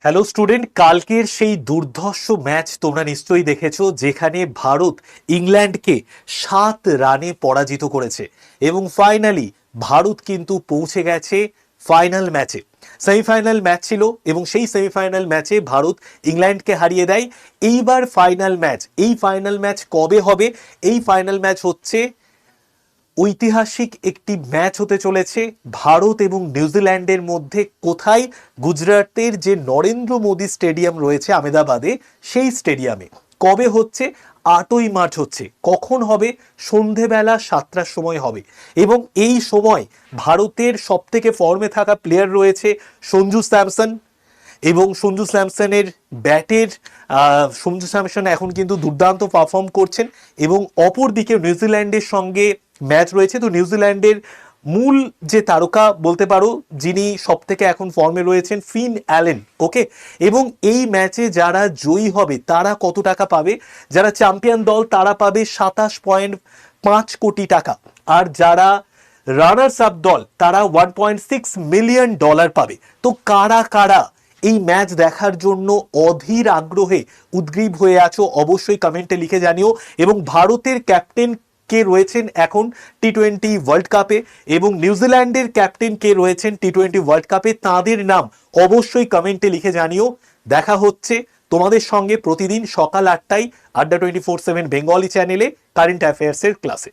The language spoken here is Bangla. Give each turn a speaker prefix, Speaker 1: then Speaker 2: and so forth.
Speaker 1: হ্যালো স্টুডেন্ট, কালকের সেই দুর্ধর্ষ ম্যাচ তোমরা নিশ্চয়ই দেখেছো, যেখানে ভারত ইংল্যান্ডকে 7 রানে পরাজিত করেছে এবং ফাইনালি ভারত কিন্তু পৌঁছে গেছে ফাইনাল ম্যাচে। সেমিফাইনাল ম্যাচ ছিল এবং সেই সেমিফাইনাল ম্যাচে ভারত ইংল্যান্ডকে হারিয়ে দেয়। এইবার ফাইনাল ম্যাচ, এই ফাইনাল ম্যাচ কবে হবে? এই ফাইনাল ম্যাচ হচ্ছে ঐতিহাসিক একটি ম্যাচ হতে চলেছে ভারত এবং নিউজিল্যান্ডের মধ্যে। কোথায়? গুজরাটের যে নরেন্দ্র মোদী স্টেডিয়াম রয়েছে আমেদাবাদে, সেই স্টেডিয়ামে। কবে হচ্ছে? 8ই মার্চ হচ্ছে। কখন হবে? সন্ধেবেলা 7টার সময় হবে। এবং এই সময় ভারতের সব থেকে ফর্মে থাকা প্লেয়ার রয়েছে সঞ্জু স্যামসন, এবং সঞ্জু স্যামসনের ব্যাটের সঞ্জু স্যামসন এখন কিন্তু দুর্দান্ত পারফর্ম করছেন। এবং অপর দিকে নিউজিল্যান্ডের সঙ্গে ম্যাচ রয়েছে। তো নিউজিল্যান্ডের মূল যে তারকা বলতে পারো, যিনি সব থেকে এখন ফর্মে রয়েছেন, ফিন অ্যালেন। ওকে, এবং এই ম্যাচে যারা জয়ী হবে তারা কত টাকা পাবে? যারা চ্যাম্পিয়ন দল তারা পাবে 27.5 কোটি টাকা, আর যারা রানার্স আপ দল তারা $1.6 মিলিয়ন পাবে। তো কারা কারা এই ম্যাচ দেখার জন্য অধীর আগ্রহে উদ্গ্রীব হয়ে আছো অবশ্যই কমেন্টে লিখে জানিও। এবং ভারতের ক্যাপ্টেন কে রয়েছেন এখন টি-20 ওয়ার্ল্ড কাপে, এবং নিউজিল্যান্ডের ক্যাপ্টেন কে রয়েছেন টি-20 ওয়ার্ল্ড কাপে, তাদের নাম অবশ্যই কমেন্টে লিখে জানিও। দেখা হচ্ছে তোমাদের সঙ্গে প্রতিদিন সকাল 8টায় আড্ডা 24/7 বেঙ্গলি চ্যানেলে কারেন্ট অ্যাফেয়ার্সের ক্লাসে।